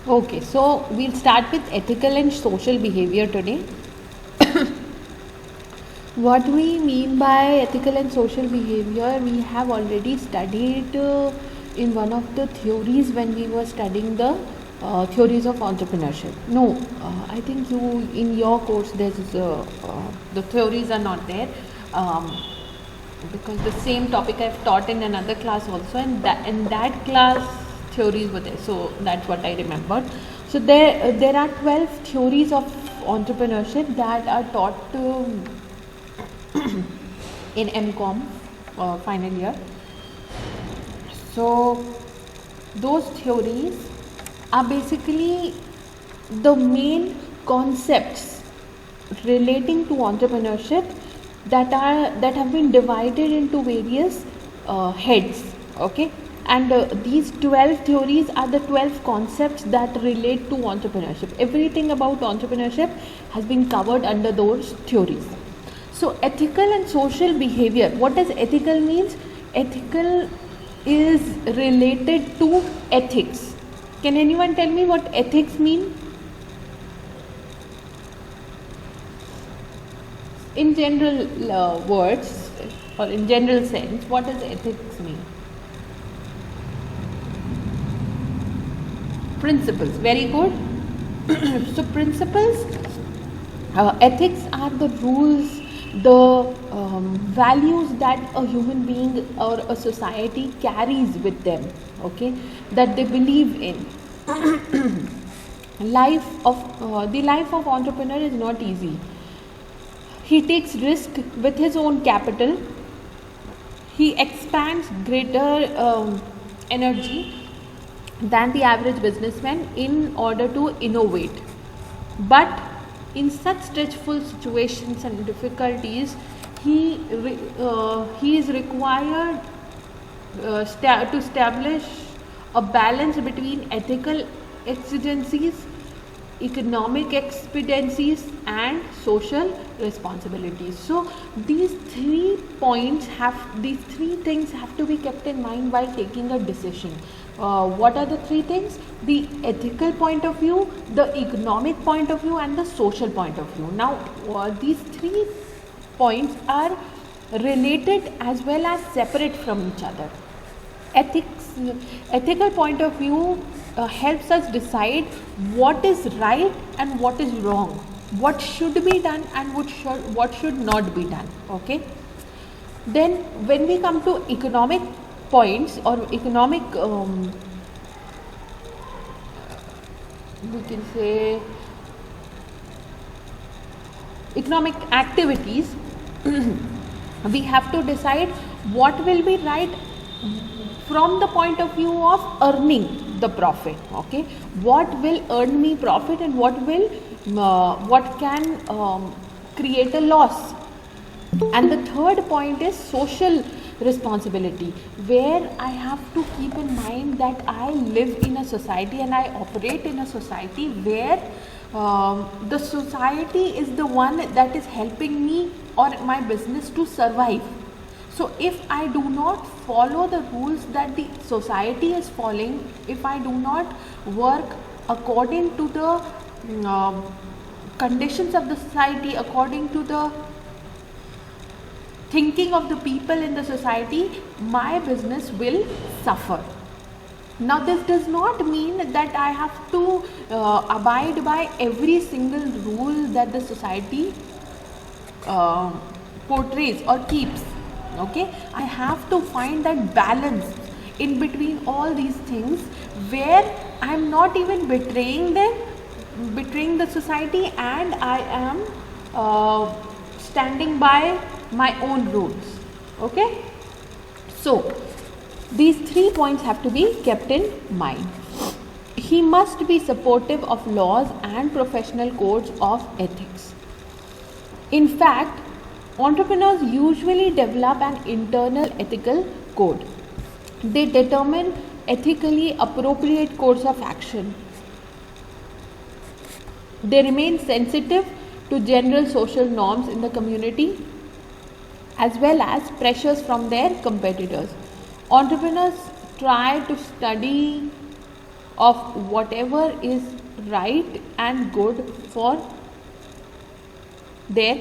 Okay, so we'll start with ethical and social behavior today. What we mean by ethical and social behavior, we have already studied in one of the theories when we were studying the theories of entrepreneurship. No, I think you in your course there's the theories are not there because the same topic I've taught in another class also, and that in that class theories were there. So that's what I remembered. So there are 12 theories of entrepreneurship that are taught in MCOM final year. So those theories are basically the main concepts relating to entrepreneurship that have been divided into various heads. Okay, and these 12 theories are the 12 concepts that relate to entrepreneurship. Everything about entrepreneurship has been covered under those theories. So ethical and social behavior, what does ethical means? Ethical is related to ethics. Can anyone tell me what ethics mean? In general words or in general sense, what does ethics mean? Principles. Very good. So principles, ethics are the rules, the values that a human being or a society carries with them, okay, that they believe in. The life of entrepreneur is not easy. He takes risk with his own capital. He expands greater energy than the average businessman in order to innovate. But in such stressful situations and difficulties, he is required to establish a balance between ethical exigencies, economic expediencies, and social responsibilities. So these three things have to be kept in mind while taking a decision. What are the three things? The ethical point of view, the economic point of view, and the social point of view. Now these 3 points are related as well as separate from each other. Ethical point of view helps us decide what is right and what is wrong, what should be done and what should not be done. Okay, then when we come to economic points or economic we can say economic activities, we have to decide what will be right from the point of view of earning the profit. Okay, what will earn me profit and what can create a loss. And the third point is social responsibility, where I have to keep in mind that I live in a society and I operate in a society where the society is the one that is helping me or my business to survive. So if I do not follow the rules that the society is following, if I do not work according to the conditions of the society, according to the thinking of the people in the society, my business will suffer. Now this does not mean that I have to abide by every single rule that the society portrays or keeps. Okay, I have to find that balance in between all these things where I am not even betraying the society, and I am standing by my own rules. Okay, so these 3 points have to be kept in mind. He must be supportive of laws and professional codes of ethics. In fact, entrepreneurs usually develop an internal ethical code. They determine ethically appropriate course of action. They remain sensitive to general social norms in the community as well as pressures from their competitors. Entrepreneurs try to study of whatever is right and good for their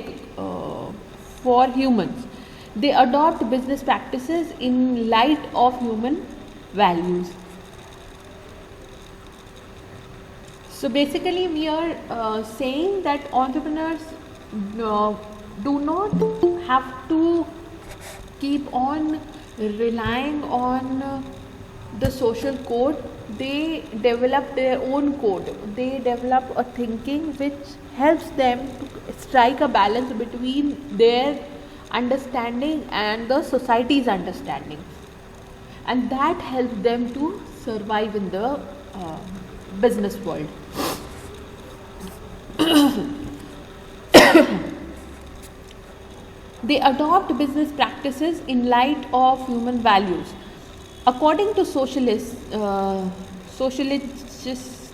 for humans. They adopt business practices in light of human values. So basically, we are saying that entrepreneurs uh, do not have to keep on relying on the social code. They develop their own code. They develop a thinking which helps them to strike a balance between their understanding and the society's understanding, and that helps them to survive in the business world. They adopt business practices in light of human values. According to sociologists, no, socialists, sociologist,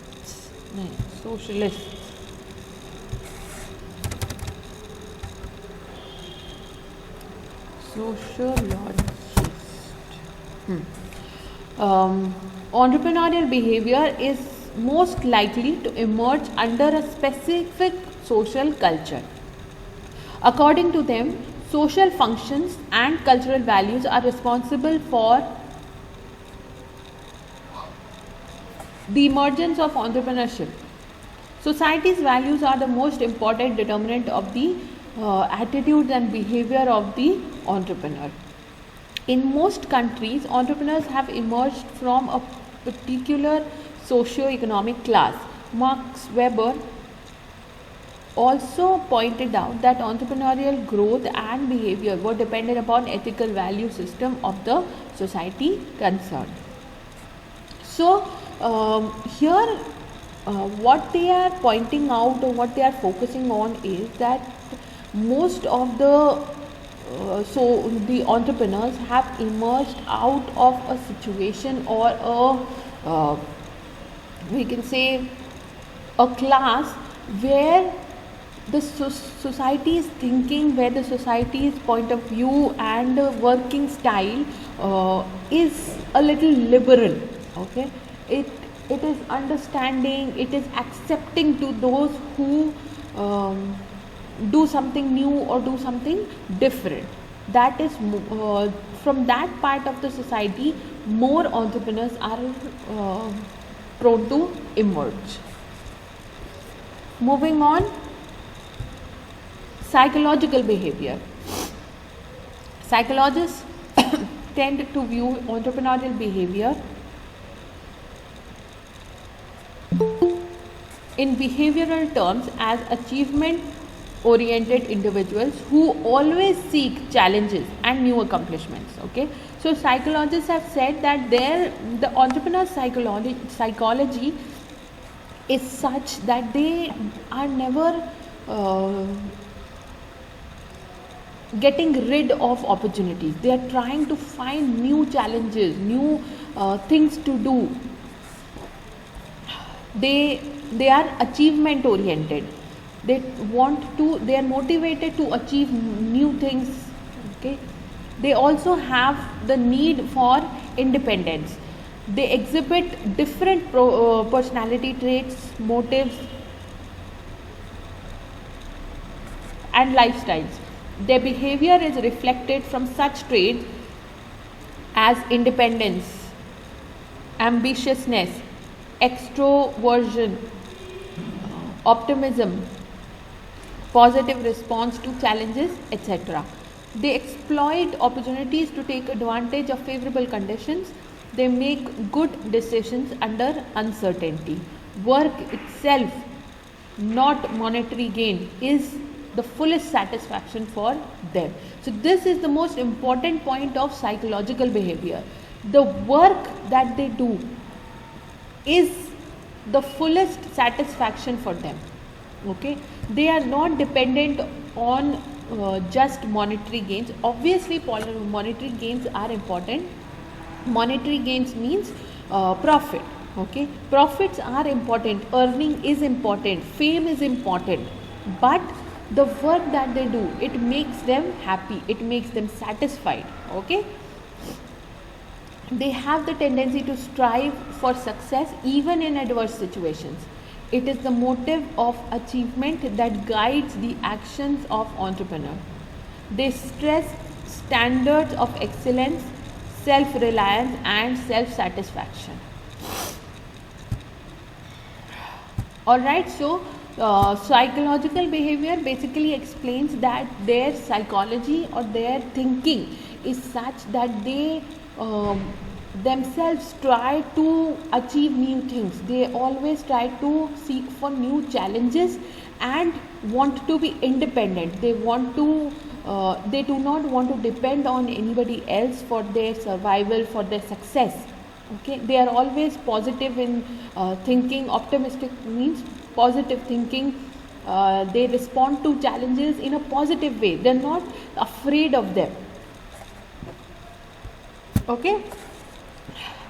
entrepreneurial behavior is most likely to emerge under a specific social culture. According to them, social functions and cultural values are responsible for the emergence of entrepreneurship. Society's values are the most important determinant of the attitudes and behavior of the entrepreneur. In most countries, entrepreneurs have emerged from a particular socio-economic class. Max Weber also pointed out that entrepreneurial growth and behavior were dependent upon ethical value system of the society concerned. So here what they are pointing out or what they are focusing on is that most of the entrepreneurs have emerged out of a situation or we can say a class where the society's thinking, where the society's point of view and working style is a little liberal. Okay, it is understanding, it is accepting to those who do something new or do something different. That is from that part of the society, more entrepreneurs are prone to emerge. Moving on, psychological behavior. Psychologists tend to view entrepreneurial behavior in behavioral terms as achievement oriented individuals who always seek challenges and new accomplishments. Okay, so psychologists have said that the entrepreneur psychology is such that they are never getting rid of opportunities. They are trying to find new challenges, new things to do. They are achievement oriented. They are motivated to achieve new things. Okay, they also have the need for independence. They exhibit different personality traits, motives and lifestyles. Their behavior is reflected from such traits as independence, ambitiousness, extroversion, optimism, positive response to challenges, etc. They exploit opportunities to take advantage of favorable conditions. They make good decisions under uncertainty. Work itself, not monetary gain, is the fullest satisfaction for them. So this is the most important point of psychological behavior. The work that they do is the fullest satisfaction for them. Okay, they are not dependent on just monetary gains. Obviously monetary gains are important. Monetary gains means profit. Okay, profits are important, earning is important, fame is important, but the work that they do, it makes them happy, it makes them satisfied. Okay, They have the tendency to strive for success even in adverse situations. It is the motive of achievement that guides the actions of entrepreneur. They stress standards of excellence, self-reliance and self-satisfaction. Alright, so psychological behavior basically explains that their psychology or their thinking is such that they themselves try to achieve new things. They always try to seek for new challenges and want to be independent. They do not want to depend on anybody else for their survival, for their success. Okay, they are always positive in thinking. Optimistic means positive thinking. They respond to challenges in a positive way. They're not afraid of them. Okay,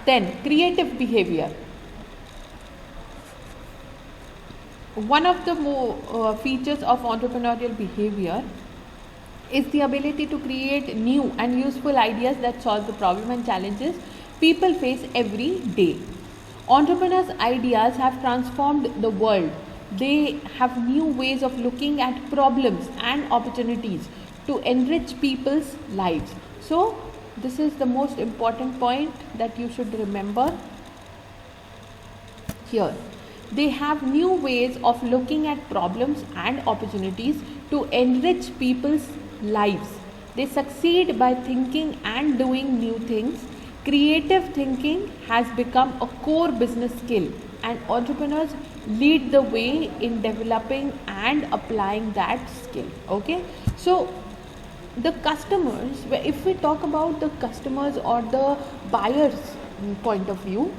then creative behavior. One of the features of entrepreneurial behavior is the ability to create new and useful ideas that solve the problem and challenges people face every day. Entrepreneurs' ideas have transformed the world. They have new ways of looking at problems and opportunities to enrich people's lives. So, this is the most important point that you should remember here. They have new ways of looking at problems and opportunities to enrich people's lives. They succeed by thinking and doing new things. Creative thinking has become a core business skill, and entrepreneurs lead the way in developing and applying that skill. Okay, so the customers, if we talk about the customers or the buyers point of view,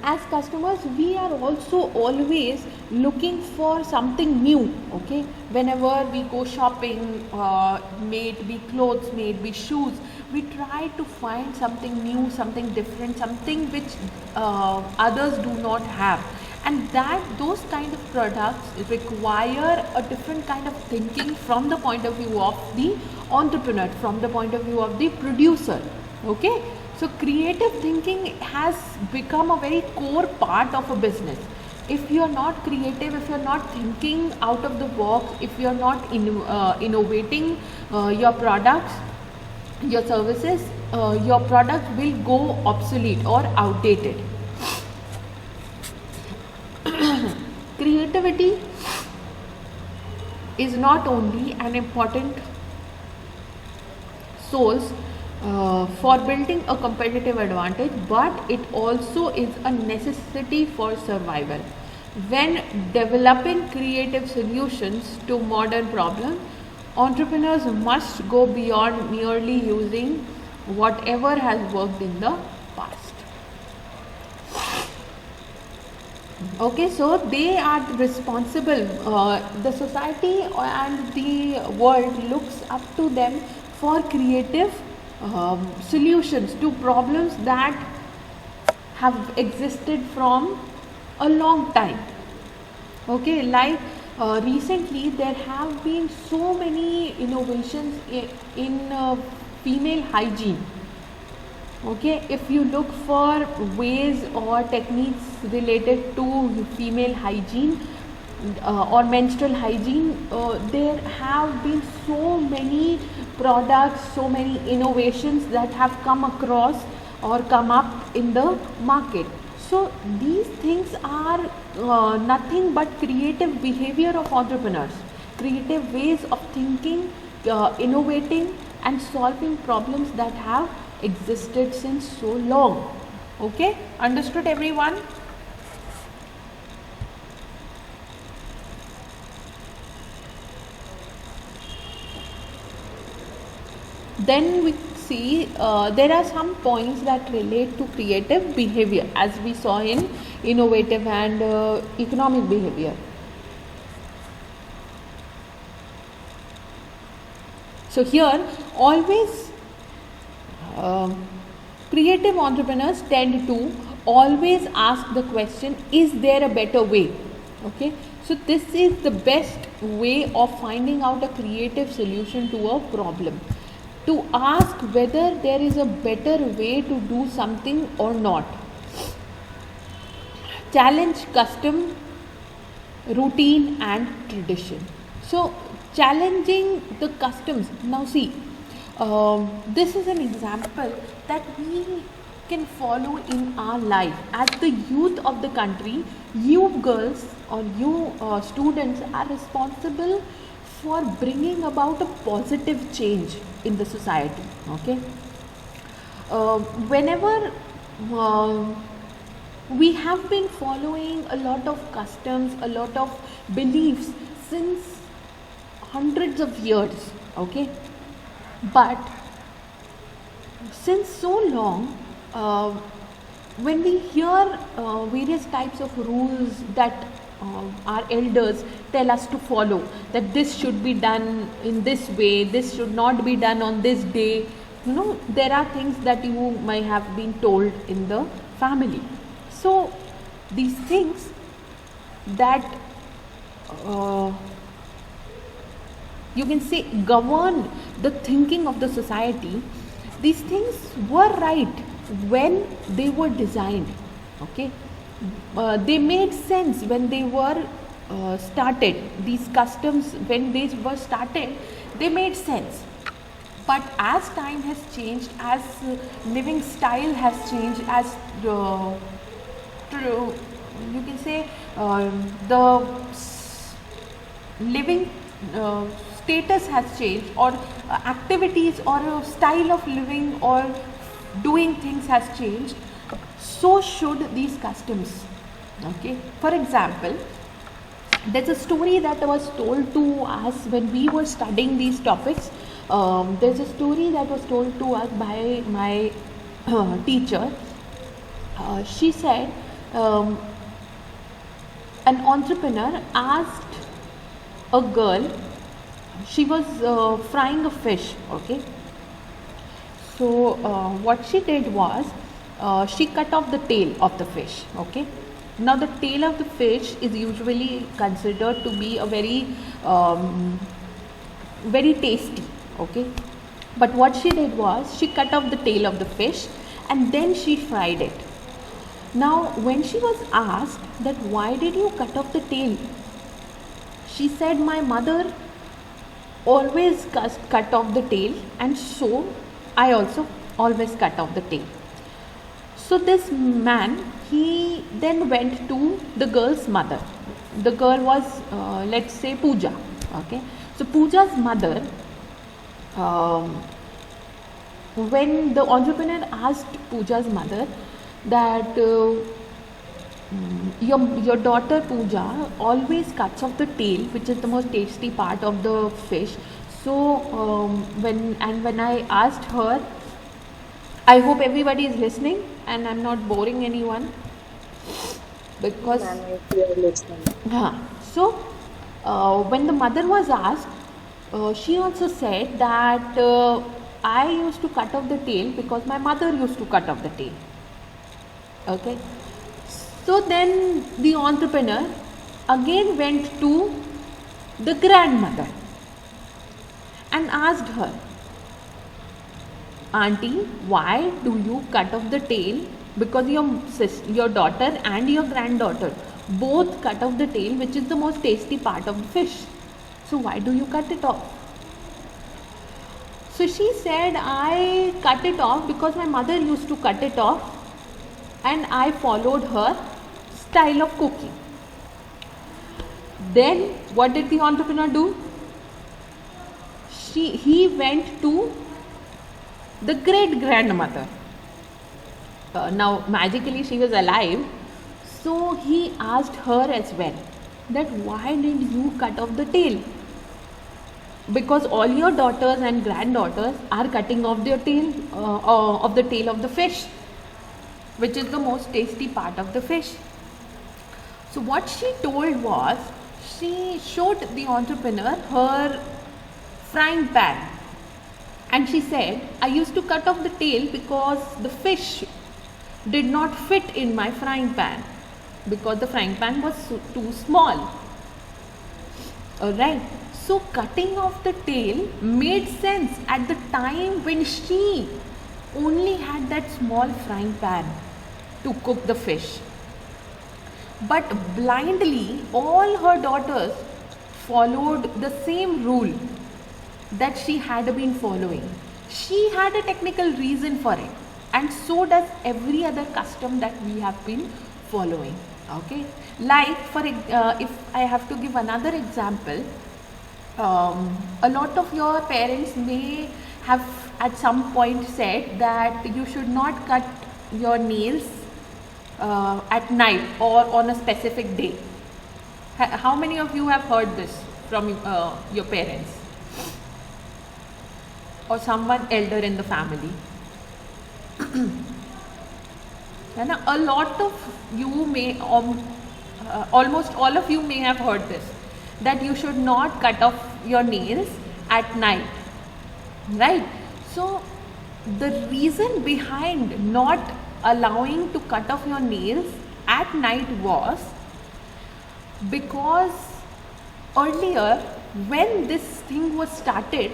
as customers we are also always looking for something new. Okay, whenever we go shopping, may it be clothes, may it be shoes, we try to find something new, something different, something which others do not have, and those kind of products require a different kind of thinking from the point of view of the entrepreneur, from the point of view of the producer. Okay, so creative thinking has become a very core part of a business. If you are not creative, if you are not thinking out of the box, if you are not innovating your products, your services, your product will go obsolete or outdated. Creativity is not only an important source for building a competitive advantage, but it also is a necessity for survival. When developing creative solutions to modern problems, entrepreneurs must go beyond merely using whatever has worked in the past. Okay, so they are responsible. The society and the world looks up to them for creative solutions to problems that have existed from a long time. Okay, like recently there have been so many innovations in female hygiene. Okay, if you look for ways or techniques related to female hygiene or menstrual hygiene, there have been so many products, so many innovations that have come across or come up in the market. So these things are nothing but creative behavior of entrepreneurs, creative ways of thinking, innovating and solving problems that have existed since so long. Okay, understood everyone? Then we see there are some points that relate to creative behavior, as we saw in innovative and economic behavior. So here always creative entrepreneurs tend to always ask the question, is there a better way? Okay, so this is the best way of finding out a creative solution to a problem. to ask whether there is a better way to do something or not. Challenge custom, routine, and tradition. So, challenging the customs. Now, see, this is an example that we can follow in our life. As the youth of the country, you girls or you students are responsible for bringing about a positive change in the society. Okay, whenever we have been following a lot of customs, a lot of beliefs since hundreds of years. Okay, but since so long, when we hear various types of rules that our elders tell us to follow, that this should be done in this way, this should not be done on this day, there are things that you might have been told in the family. So these things that you can say govern the thinking of the society, these things were right when they were designed. Okay, they made sense when they were started. These customs, when they were started, they made sense. But as time has changed, as living style has changed, as you can say the living status has changed, or activities or style of living or doing things has changed, so should these customs. Okay, for example, there's a story that was told to us when we were studying these topics. There's a story that was told to us by my teacher. She said an entrepreneur asked a girl, she was frying a fish. Okay, so what she did was she cut off the tail of the fish. Okay, now the tail of the fish is usually considered to be a very very tasty. Okay, but what she did was she cut off the tail of the fish and then she fried it. Now when she was asked that why did you cut off the tail, she said, my mother always cut off the tail, and so I also always cut off the tail. So this man, he then went to the girl's mother. The girl was let's say Pooja. Okay, so Pooja's mother, when the entrepreneur asked Pooja's mother that your daughter Pooja always cuts off the tail, which is the most tasty part of the fish. So when I asked her, I hope everybody is listening and I'm not boring anyone, because so when the mother was asked, she also said that I used to cut off the tail because my mother used to cut off the tail. Okay, so then the entrepreneur again went to the grandmother and asked her, Auntie, why do you cut off the tail? Because your daughter and your granddaughter both cut off the tail, which is the most tasty part of the fish. So why do you cut it off? So she said, I cut it off because my mother used to cut it off and I followed her style of cooking. Then what did the entrepreneur do? He went to the great grandmother. Now magically she was alive, so he asked her as well that why did you cut off the tail? Because all your daughters and granddaughters are cutting off their tail of the tail of the fish, which is the most tasty part of the fish. So what she told was, she showed the entrepreneur her frying pan and she said, I used to cut off the tail because the fish did not fit in my frying pan, because the frying pan was too small. Alright, So cutting off the tail made sense at the time when she only had that small frying pan to cook the fish. But blindly, all her daughters followed the same rule that she had been following. She had a technical reason for it, and so does every other custom that we have been following. Okay, like if I have to give another example, a lot of your parents may have at some point said that you should not cut your nails at night or on a specific day. How many of you have heard this from your parents or someone elder in the family? And a lot of you may, almost all of you may have heard this, that you should not cut off your nails at night, right? So the reason behind not allowing to cut off your nails at night was because earlier when this thing was started,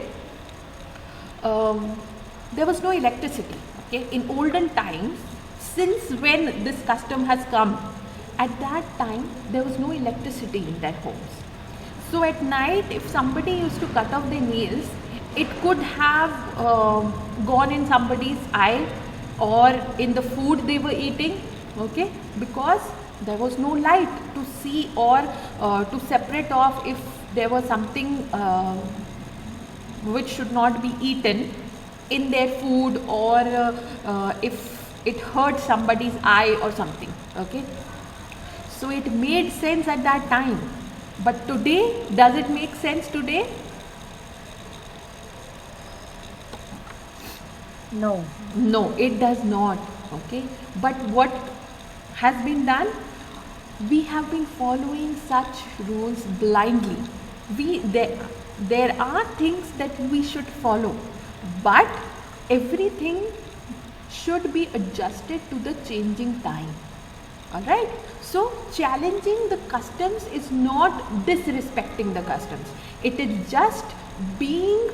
there was no electricity. Okay, in olden times, since when this custom has come, at that time there was no electricity in their homes. So at night, if somebody used to cut off their nails, it could have gone in somebody's eye or in the food they were eating, okay, because there was no light to see or to separate off if there was something which should not be eaten in their food, or if it hurt somebody's eye or something. Okay, so it made sense at that time, but today, does it make sense today? No. No, it does not. Okay, but what has been done? We have been following such rules blindly. There are things that we should follow, but everything should be adjusted to the changing time. Alright, so challenging the customs is not disrespecting the customs. It is just being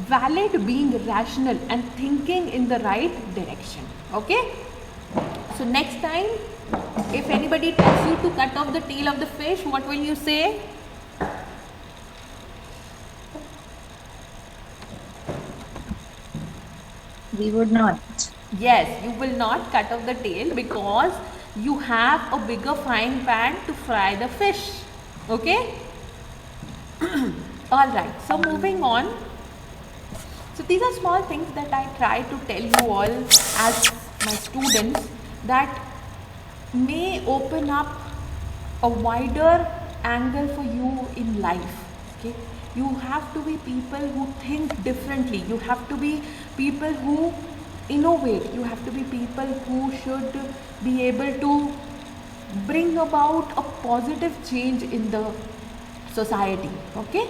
valid, being rational and thinking in the right direction. Okay, so next time if anybody tells you to cut off the tail of the fish, what will you say? We would not. Yes, you will not cut off the tail because you have a bigger frying pan to fry the fish. Okay? Alright, so moving on. So these are small things that I try to tell you all as my students that may open up a wider angle for you in life. Okay? You have to be people who think differently. You have to be people who innovate. You have to be people who should be able to bring about a positive change in the society. Okay?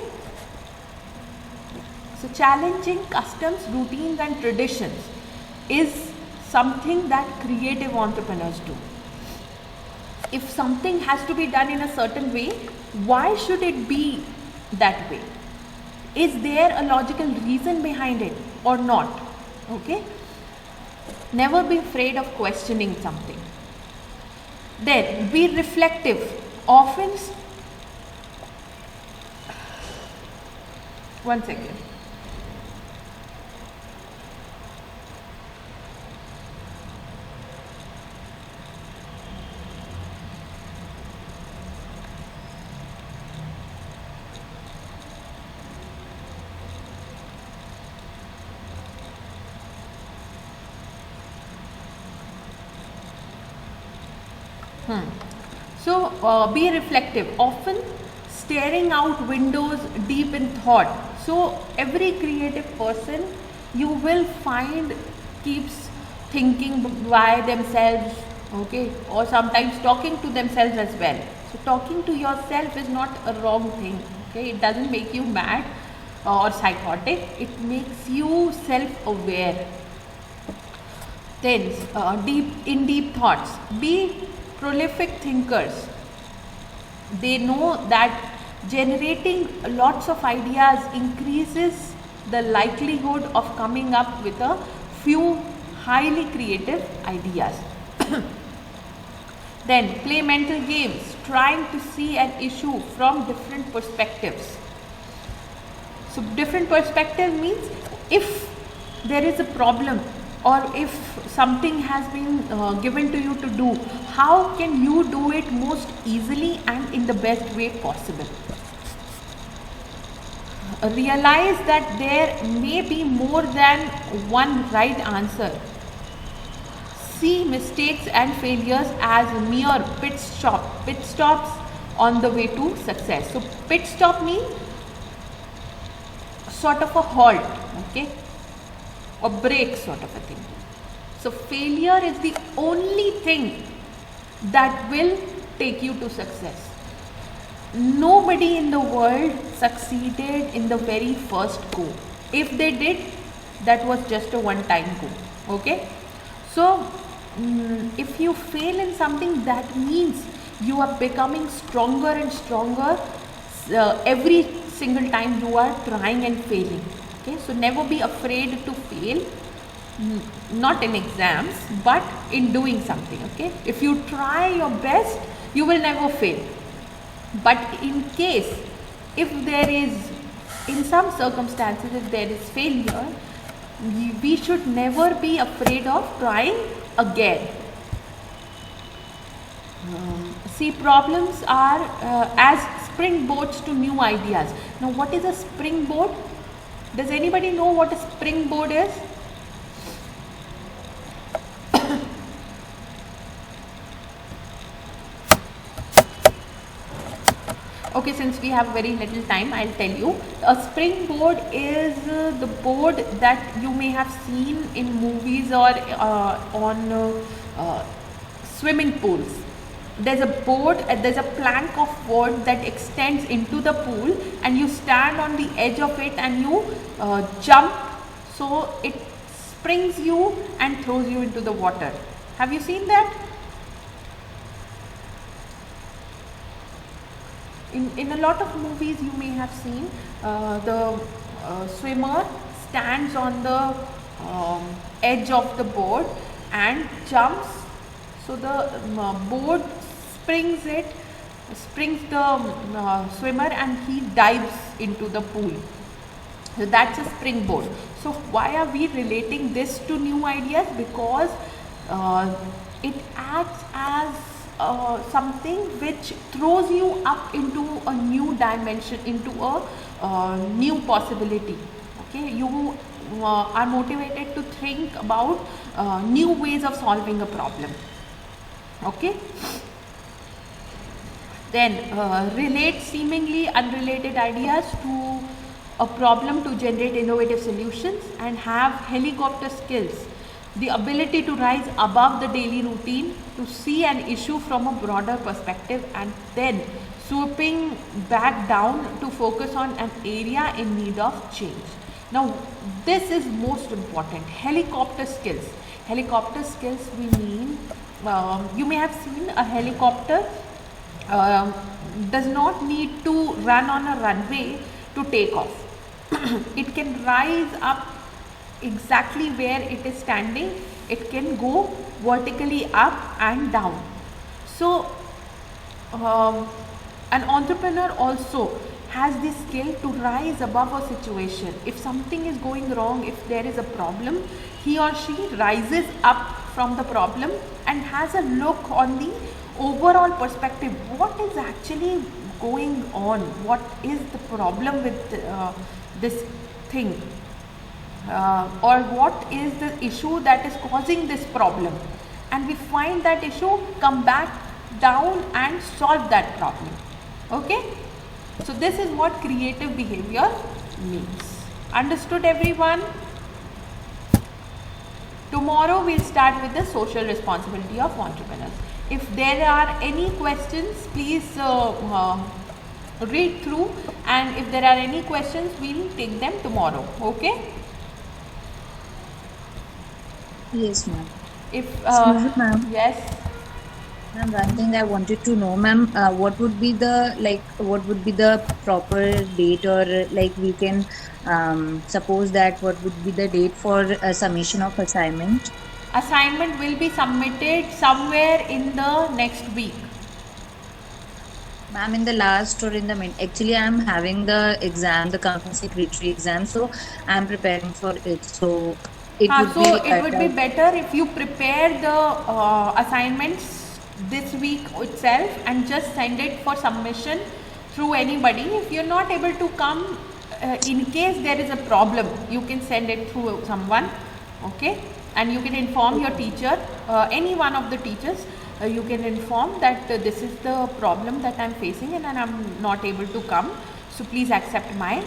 So challenging customs, routines and traditions is something that creative entrepreneurs do. If something has to be done in a certain way, why should it be that way? Is there a logical reason behind it or not? Okay? Never be afraid of questioning something. Then be reflective. Often, one second. So be reflective, often staring out windows deep in thought. So every creative person you will find keeps thinking by themselves, okay, or sometimes talking to themselves as well. So talking to yourself is not a wrong thing, okay, it doesn't make you mad or psychotic, it makes you self-aware. Then deep thoughts, be prolific thinkers. They know that Generating lots of ideas increases the likelihood of coming up with a few highly creative ideas. Then play mental games, trying to see an issue from different perspectives. So different perspective means if there is a problem or if something has been given to you to do, how can you do it most easily and in the best way possible? Realize that there may be more than one right answer. See mistakes and failures as mere pit stops on the way to success. So pit stop means sort of a halt, okay, or break sort of a thing. So failure is the only thing that will take you to success. Nobody in the world succeeded in the very first go. If they did, that was just a one-time go, okay. So if you fail in something, that means you are becoming stronger and stronger every single time you are trying and failing, okay. So never be afraid to fail, not in exams but in doing something, okay. If you try your best, you will never fail. But in case, if there is, in some circumstances, if there is failure, we should never be afraid of trying again. See, problems are as springboards to new ideas. Now, what is a springboard? Does anybody know what a springboard is? Okay, since we have very little time, I'll tell you. A springboard is the board that you may have seen in movies or on swimming pools. There's a board, there's a plank of wood that extends into the pool, and you stand on the edge of it and you jump, so it springs you and throws you into the water. Have you seen that? In a lot of movies you may have seen the swimmer stands on the edge of the board and jumps, so the board springs the swimmer and he dives into the pool. So that's a springboard. So why are we relating this to new ideas? Because it acts as something which throws you up into a new dimension, into a new possibility, okay. You are motivated to think about new ways of solving a problem, okay. Then relate seemingly unrelated ideas to a problem to generate innovative solutions, and have helicopter skills, the ability to rise above the daily routine, to see an issue from a broader perspective and then swooping back down to focus on an area in need of change. Now this is most important, helicopter skills. Helicopter skills, we mean, you may have seen a helicopter does not need to run on a runway to take off. It can rise up exactly where it is standing. It can go vertically up and down. So an entrepreneur also has the skill to rise above a situation. If something is going wrong, if there is a problem, he or she rises up from the problem and has a look on the overall perspective. What is actually going on? What is the problem with this thing? Or what is the issue that is causing this problem, and we find that issue, come back down and solve that problem, okay. So this is what creative behavior means. Understood, everyone? Tomorrow we'll start with the social responsibility of entrepreneurs. If there are any questions, please read through, and if there are any questions, we'll take them tomorrow, okay. Yes, ma'am. If Excuse me, ma'am. yes, Ma'am, one thing I wanted to know, ma'am, what would be the proper date, or like we can suppose that what would be the date for submission of assignment? Assignment will be submitted somewhere in the next week. Ma'am, in the last or in the mid, actually I'm having the exam, the company secretary exam, so I'm preparing for it. So it would So be it would be better if you prepare the assignments this week itself and just send it for submission through anybody. If you're not able to come, in case there is a problem, you can send it through someone, okay? And you can inform your teacher, any one of the teachers. You can inform that this is the problem that I'm facing and I'm not able to come. So please accept my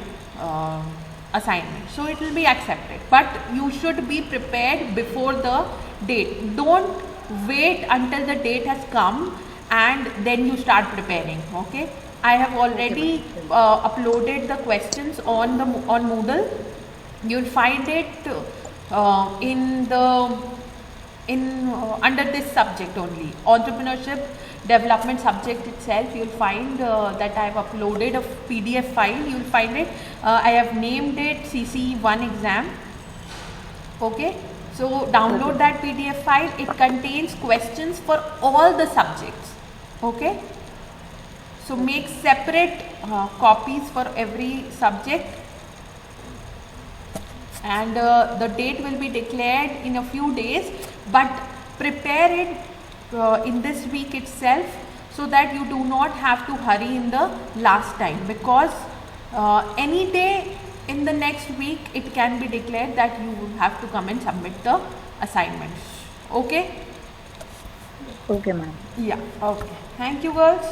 assignment. So it will be accepted, but you should be prepared before the date. Don't wait until the date has come and then you start preparing. Okay, I have already uploaded the questions on Moodle. You'll find it in the under this subject only, entrepreneurship development subject itself. You'll find that I have uploaded a PDF file. You'll find it. I have named it CC1 exam. Okay, so download that PDF file. It contains questions for all the subjects. Okay, so make separate copies for every subject, and the date will be declared in a few days, but prepare it in this week itself so that you do not have to hurry in the last time, because any day in the next week it can be declared that you will have to come and submit the assignments. Okay? Okay, ma'am. Yeah, okay. Thank you, girls.